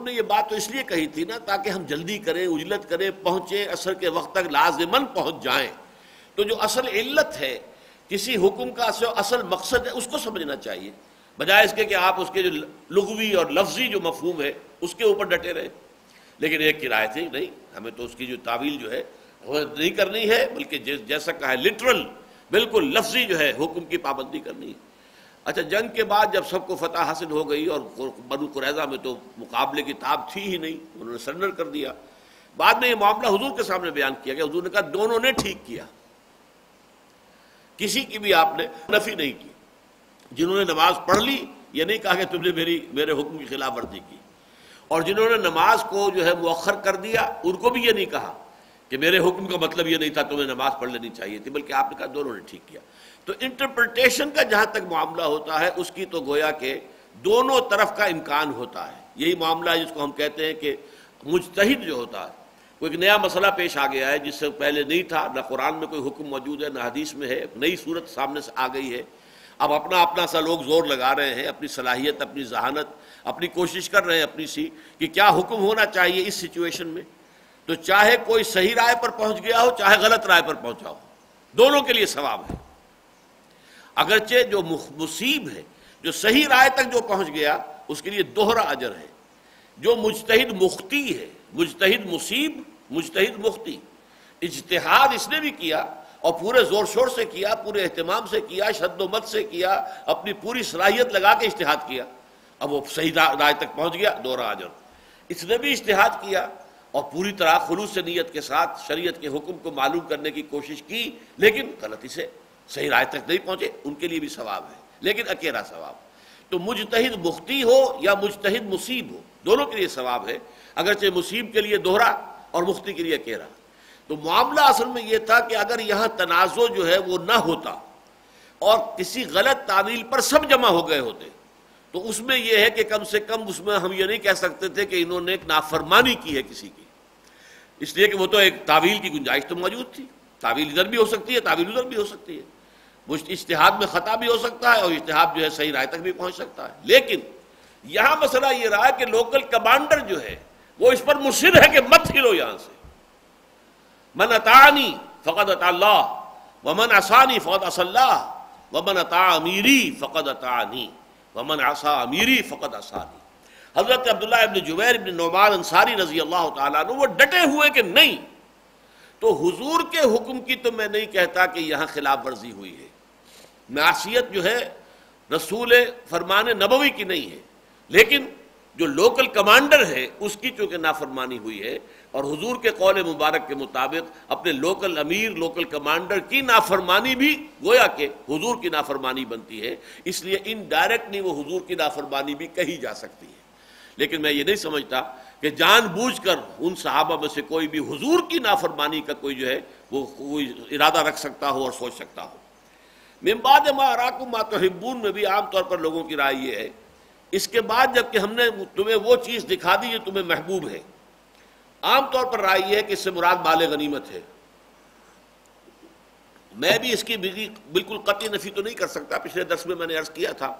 حضور نے یہ بات تو اس لیے کہی تھی نا تاکہ ہم جلدی کریں، عجلت کریں، پہنچیں، عصر کے وقت تک لازماً پہنچ جائیں. تو جو اصل علت ہے، کسی حکم کا اصل مقصد ہے، اس کو سمجھنا چاہیے، بجائے اس کے کہ آپ اس کے جو لغوی اور لفظی جو مفہوم ہے اس کے اوپر ڈٹے رہے. لیکن ایک کی رائے تھی نہیں، ہمیں تو اس کی جو تعویل جو ہے وہ نہیں کرنی ہے، بلکہ جیسا کہا ہے لٹرل، بالکل لفظی جو ہے حکم کی پابندی کرنی ہے. اچھا، جنگ کے بعد جب سب کو فتح حاصل ہو گئی اور بنو قریظہ میں تو مقابلے کی تاب تھی ہی نہیں، انہوں نے سرنڈر کر دیا. بعد میں یہ معاملہ حضور کے سامنے بیان کیا گیا. حضور نے کہا دونوں نے ٹھیک کیا، کسی کی بھی آپ نے نفی نہیں کی. جنہوں نے نماز پڑھ لی یہ نہیں کہا کہ تم نے میرے حکم کی خلاف ورزی کی، اور جنہوں نے نماز کو جو ہے مؤخر کر دیا ان کو بھی یہ نہیں کہا کہ میرے حکم کا مطلب یہ نہیں تھا تمہیں نماز پڑھ لینی چاہیے تھی، بلکہ آپ نے کہا دونوں نے ٹھیک کیا. تو انٹرپریٹیشن کا جہاں تک معاملہ ہوتا ہے اس کی تو گویا کہ دونوں طرف کا امکان ہوتا ہے. یہی معاملہ ہے جس کو ہم کہتے ہیں کہ مجتہد جو ہوتا ہے، کوئی ایک نیا مسئلہ پیش آ گیا ہے جس سے پہلے نہیں تھا، نہ قرآن میں کوئی حکم موجود ہے نہ حدیث میں ہے، ایک نئی صورت سامنے سے آ گئی ہے. اب اپنا سا لوگ زور لگا رہے ہیں، اپنی صلاحیت، اپنی ذہانت، اپنی کوشش کر رہے ہیں اپنی سی کہ کیا حکم ہونا چاہیے اس سچویشن میں. تو چاہے کوئی صحیح رائے پر پہنچ گیا ہو چاہے غلط رائے پر پہنچا ہو، دونوں کے لیے ثواب ہے. اگرچہ جو مصیب ہے، جو صحیح رائے تک جو پہنچ گیا اس کے لیے دوہرا اجر ہے. جو مجتہد مخطی ہے، مجتہد مصیب، مجتہد مخطی، اجتہاد اس نے بھی کیا اور پورے زور شور سے کیا، پورے اہتمام سے کیا، شد و مت سے کیا، اپنی پوری صلاحیت لگا کے اجتہاد کیا، اب وہ صحیح رائے تک پہنچ گیا، دوہرا اجر. اس نے بھی اجتہاد کیا اور پوری طرح خلوص نیت کے ساتھ شریعت کے حکم کو معلوم کرنے کی کوشش کی، لیکن غلطی سے صحیح رائے تک نہیں پہنچے، ان کے لیے بھی ثواب ہے، لیکن اکیلا ثواب. تو مجتہد مخطی ہو یا مجتہد مصیب ہو، دونوں کے لیے ثواب ہے، اگرچہ مصیب کے لیے دوہرا اور مخطی کے لیے اکیلا. تو معاملہ اصل میں یہ تھا کہ اگر یہاں تنازع جو ہے وہ نہ ہوتا اور کسی غلط تعویل پر سب جمع ہو گئے ہوتے تو اس میں یہ ہے کہ کم سے کم اس میں ہم یہ نہیں کہہ سکتے تھے کہ انہوں نے ایک نافرمانی کی ہے کسی کی، اس لیے کہ وہ تو ایک تعویل کی گنجائش تو موجود تھی. تعویل ادھر بھی ہو سکتی ہے، تعویل ادھر بھی ہو سکتی ہے، اجتہاد میں خطا بھی ہو سکتا ہے اور اجتہاد جو ہے صحیح رائے تک بھی پہنچ سکتا ہے. لیکن یہاں مسئلہ یہ رہا کہ لوکل کمانڈر جو ہے وہ اس پر مصر ہے کہ مت ہلو یہاں سے. من اطاعنی فقد اطاع اللہ ومن عصانی فقد عصى اللہ ومن اطاع امیری فقد اطاعنی ومن عصى امیری فقد عصانی. حضرت عبداللہ ابن جبیر ابن نعمان انصاری رضی اللہ تعالیٰ عنہ وہ ڈٹے ہوئے کہ نہیں، تو حضور کے حکم کی تو میں نہیں کہتا کہ یہاں خلاف ورزی ہوئی ہے، معصیت جو ہے رسول فرمان نبوی کی نہیں ہے، لیکن جو لوکل کمانڈر ہے اس کی چونکہ نافرمانی ہوئی ہے، اور حضور کے قول مبارک کے مطابق اپنے لوکل امیر، لوکل کمانڈر کی نافرمانی بھی گویا کہ حضور کی نافرمانی بنتی ہے، اس لیے انڈائریکٹلی وہ حضور کی نافرمانی بھی کہی جا سکتی ہے. لیکن میں یہ نہیں سمجھتا کہ جان بوجھ کر ان صحابہ میں سے کوئی بھی حضور کی نافرمانی کا کوئی جو ہے وہ کوئی ارادہ رکھ سکتا ہو اور سوچ سکتا ہو. من بعد ما اراکم ما تحبون میں بھی عام طور پر لوگوں کی رائے یہ ہے، اس کے بعد جب کہ ہم نے تمہیں وہ چیز دکھا دی جو تمہیں محبوب ہے، عام طور پر رائے یہ ہے کہ اس سے مراد مال غنیمت ہے. میں بھی اس کی بالکل قطعی نفی تو نہیں کر سکتا. پچھلے درس میں نے عرض کیا تھا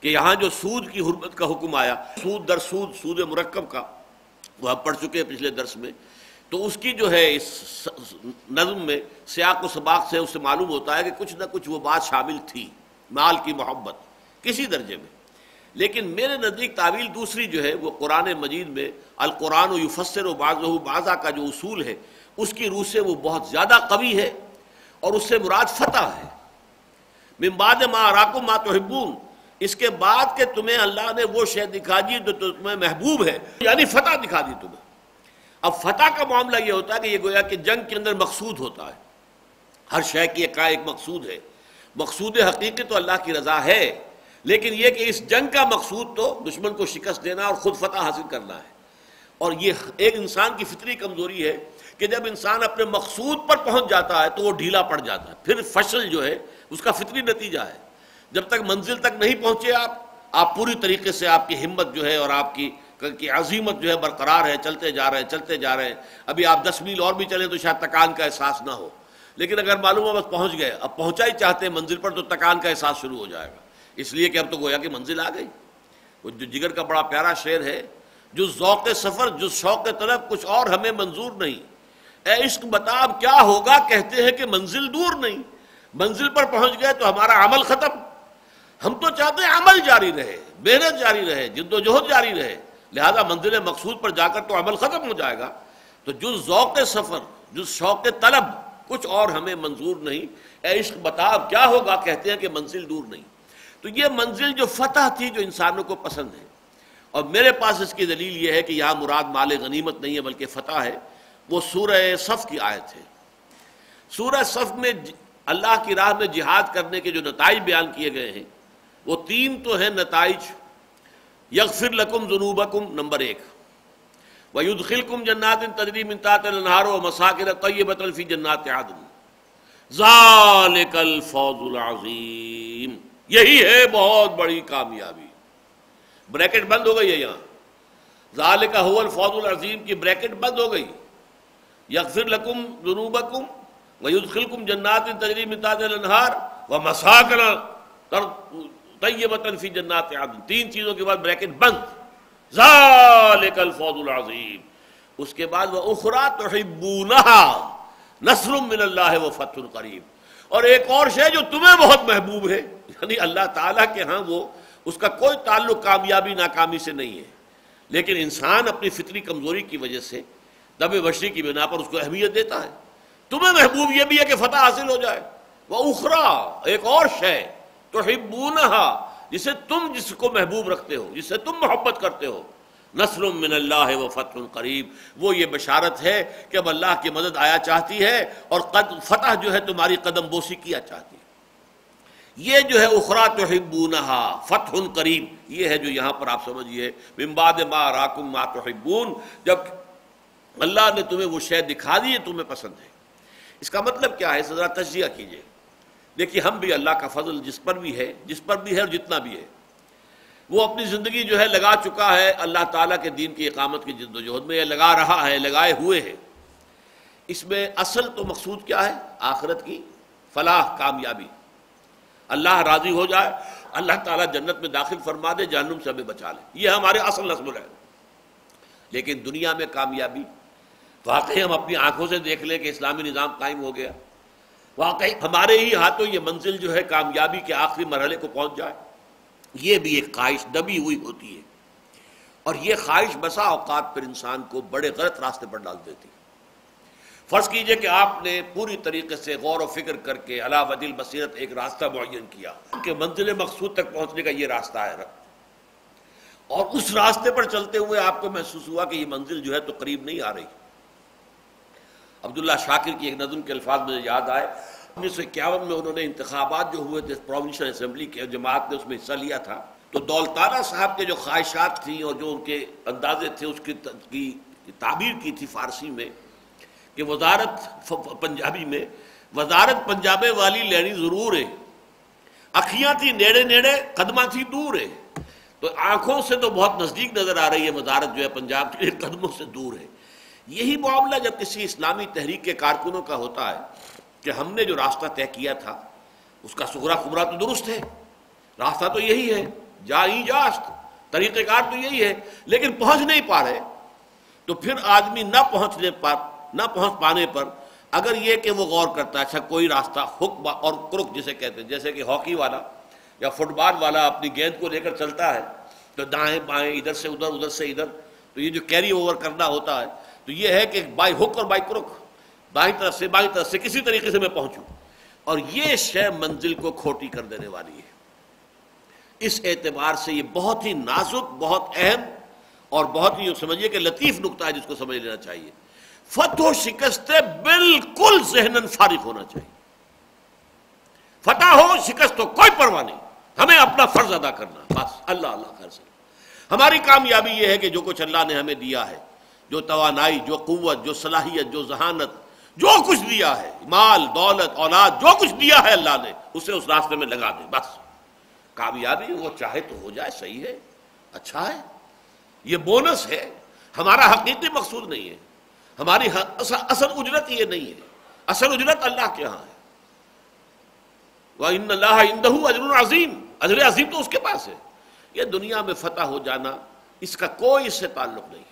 کہ یہاں جو سود کی حرمت کا حکم آیا، سود در سود، سود مرکب کا، وہ ہم پڑھ چکے ہیں پچھلے درس میں، تو اس کی جو ہے اس نظم میں سیاق و سباق سے اس سے معلوم ہوتا ہے کہ کچھ نہ کچھ وہ بات شامل تھی، مال کی محبت کسی درجے میں. لیکن میرے نزدیک تعویل دوسری جو ہے وہ قرآن مجید میں القرآن یفسر بعضہ بعضا کا جو اصول ہے اس کی روح سے وہ بہت زیادہ قوی ہے، اور اس سے مراد فتح ہے. من بعد ما اراکم ما تحبون، اس کے بعد کہ تمہیں اللہ نے وہ شے دکھا دی جو تمہیں محبوب ہے، یعنی فتح دکھا دی تمہیں. اب فتح کا معاملہ یہ ہوتا ہے کہ یہ گویا کہ جنگ کے اندر مقصود ہوتا ہے، ہر شے کی ایک مقصود ہے. مقصود حقیقی تو اللہ کی رضا ہے، لیکن یہ کہ اس جنگ کا مقصود تو دشمن کو شکست دینا اور خود فتح حاصل کرنا ہے. اور یہ ایک انسان کی فطری کمزوری ہے کہ جب انسان اپنے مقصود پر پہنچ جاتا ہے تو وہ ڈھیلا پڑ جاتا ہے، پھر فشل جو ہے اس کا فطری نتیجہ ہے. جب تک منزل تک نہیں پہنچے آپ پوری طریقے سے آپ کی ہمت جو ہے اور آپ کی عزیمت جو ہے برقرار ہے، چلتے جا رہے ہیں. ابھی آپ 10 میل اور بھی چلیں تو شاید تکان کا احساس نہ ہو، لیکن اگر معلوم ہے بس پہنچ گئے، اب پہنچا ہی چاہتے ہیں منزل پر، تو تکان کا احساس شروع ہو جائے گا، اس لیے کہ اب تو گویا کہ منزل آ گئی. وہ جو جگر کا بڑا پیارا شعر ہے جز ذوق سفر جز شوق طلب کچھ اور ہمیں منظور نہیں، اے عشق بتا اب کیا ہوگا کہتے ہیں کہ منزل دور نہیں، منزل پر پہنچ گئے تو ہمارا عمل ختم، ہم تو چاہتے ہیں عمل جاری رہے، محنت جاری رہے، جد و جہد جاری رہے، لہذا منزل مقصود پر جا کر تو عمل ختم ہو جائے گا، تو جز ذوق سفر جز شوق طلب کچھ اور ہمیں منظور نہیں، اے عشق بتا اب کیا ہوگا کہتے ہیں کہ منزل دور نہیں۔ تو یہ منزل جو فتح تھی جو انسانوں کو پسند ہے، اور میرے پاس اس کی دلیل یہ ہے کہ یہاں مراد مال غنیمت نہیں ہے بلکہ فتح ہے، وہ سورہ صف کی آیت ہے۔ سورہ صف میں اللہ کی راہ میں جہاد کرنے کے جو نتائج بیان کیے گئے ہیں وہ تین تو ہیں نتائج، یغفر لکم ذنوبکم نمبر 1، وَيُدْخِلْكُمْ جَنَّاتٍ تَجْرِي مِن تَحْتِهَا الْأَنْهَارُ وَمَسَاكِنَ طَيِّبَةً فِي جَنَّاتِ عَدْنٍ ذَلِكَ الْفَوْزُ الْعَظِيمُ، یہی ہے بہت بڑی کامیابی۔ بریکٹ بند ہو گئی ہے یہاں، ذَلِكَ هُوَ الْفَوْزُ الْعَظِيمُ کی بریکٹ بند ہو گئی، یغفر لکم ذنوبکم وَيُدْخِلْكُمْ جَنَّاتٍ تَجْرِي مِن تَحْتِهَا الْأَنْهَارُ وَمَسَاكِنَ طَيِّبَةً فِي جَنَّاتِ عَدْنٍ، تین چیزوں کے بعد بریکٹ بند، ذالک الفوز العظیم، اس کے بعد وَأُخْرَى تُحِبُّونَهَا نصر من اللہ وفتح قریب، اور ایک اور شے جو تمہیں بہت محبوب ہے، یعنی اللہ تعالیٰ کے ہاں وہ اس کا کوئی تعلق کامیابی ناکامی سے نہیں ہے، لیکن انسان اپنی فطری کمزوری کی وجہ سے دم بشری کی بنا پر اس کو اہمیت دیتا ہے۔ تمہیں محبوب یہ بھی ہے کہ فتح حاصل ہو جائے، وَأُخْرَى ایک اور شے تُحِبُّونَهَا جس کو محبوب رکھتے ہو، جس سے تم محبت کرتے ہو، نصر من اللہ وفتح قریب، وہ یہ بشارت ہے کہ اب اللہ کی مدد آیا چاہتی ہے اور فتح جو ہے تمہاری قدم بوسی کیا چاہتی ہے۔ یہ جو ہے اخری تحبونہا فتح قریب، یہ ہے جو یہاں پر آپ سمجھیے من بعد ما اراکم ما تحبون، جب اللہ نے تمہیں وہ شے دکھا دی ہے تمہیں پسند ہے۔ اس کا مطلب کیا ہے، ذرا تجزیہ کیجئے۔ دیکھیے ہم بھی اللہ کا فضل جس پر بھی ہے اور جتنا بھی ہے وہ اپنی زندگی جو ہے لگا چکا ہے اللہ تعالیٰ کے دین کی اقامت کی جد و جہد میں، یہ لگا رہا ہے، لگائے ہوئے ہے۔ اس میں اصل تو مقصود کیا ہے، آخرت کی فلاح، کامیابی، اللہ راضی ہو جائے، اللہ تعالیٰ جنت میں داخل فرما دے، جہنم سے ہمیں بچا لے، یہ ہمارے اصل نصب ہے۔ لیکن دنیا میں کامیابی، واقعی ہم اپنی آنکھوں سے دیکھ لیں کہ اسلامی نظام قائم ہو گیا، واقعی ہمارے ہی ہاتھوں یہ منزل جو ہے کامیابی کے آخری مرحلے کو پہنچ جائے، یہ بھی ایک خواہش دبی ہوئی ہوتی ہے، اور یہ خواہش بسا اوقات پھر انسان کو بڑے غلط راستے پر ڈال دیتی ہے۔ فرض کیجئے کہ آپ نے پوری طریقے سے غور و فکر کر کے علی وجہ البصیرت ایک راستہ معین کیا کہ منزل مقصود تک پہنچنے کا یہ راستہ ہے، اور اس راستے پر چلتے ہوئے آپ کو محسوس ہوا کہ یہ منزل جو ہے تو قریب نہیں آ رہی۔ عبداللہ شاکر کی ایک نظم کے الفاظ مجھے یاد آئے، 1951 میں انہوں نے انتخابات جو ہوئے تھے پروونشل اسمبلی کے، جماعت نے اس میں حصہ لیا تھا، تو دولتانہ صاحب کے جو خواہشات تھیں اور جو ان کے اندازے تھے اس کی تعبیر کی تھی فارسی میں کہ وزارت پنجابی میں، وزارت پنجابے والی لینی ضرور ہے، اکھیاں تھی نیڑے نیڑے قدماں تھی دور ہے، تو آنکھوں سے تو بہت نزدیک نظر آ رہی ہے وزارت جو ہے پنجاب کے، قدموں سے دور ہے۔ یہی معاملہ جب کسی اسلامی تحریک کے کارکنوں کا ہوتا ہے کہ ہم نے جو راستہ طے کیا تھا اس کا سغرا خبرا تو درست ہے، راستہ تو یہی ہے، جائیں جاست، طریقہ کار تو یہی ہے، لیکن پہنچ نہیں پا رہے، تو پھر آدمی نہ پہنچ پانے پر اگر یہ کہ وہ غور کرتا ہے اچھا کوئی راستہ حک اور کرک جسے کہتے ہیں، جیسے کہ ہاکی والا یا فٹ بال والا اپنی گیند کو لے کر چلتا ہے تو دائیں بائیں ادھر سے ادھر ادھر سے ادھر، تو یہ جو کیری اوور کرنا ہوتا ہے تو یہ ہے کہ بائی ہک اور بائی کرک، بائیں طرف سے کسی طریقے سے میں پہنچوں، اور یہ شے منزل کو کھوٹی کر دینے والی ہے۔ اس اعتبار سے یہ بہت ہی نازک، بہت اہم اور بہت ہی سمجھیے کہ لطیف نقطہ ہے جس کو سمجھ لینا چاہیے۔ فتح و شکست بالکل ذہناً فارغ ہونا چاہیے، فتح ہو شکست ہو کوئی پرواہ نہیں، ہمیں اپنا فرض ادا کرنا، بس اللہ اللہ خیر سے۔ ہماری کامیابی یہ ہے کہ جو کچھ اللہ نے ہمیں دیا ہے، جو توانائی، جو قوت، جو صلاحیت، جو ذہانت، جو کچھ دیا ہے، مال دولت اولاد، جو کچھ دیا ہے اللہ نے، اسے اس راستے میں لگا دیں، بس کامیابی وہ چاہے تو ہو جائے، صحیح ہے، اچھا ہے، یہ بونس ہے، ہمارا حقیقی مقصود نہیں ہے، ہماری اصل اجرت یہ نہیں ہے، اصل اجرت اللہ کے ہاں ہے۔ وَإِنَّ اللَّهَ عِندَهُ أَجْرٌ عَظِيمٌ، اجر عظیم تو اس کے پاس ہے۔ یہ دنیا میں فتح ہو جانا اس کا کوئی اس سے تعلق نہیں.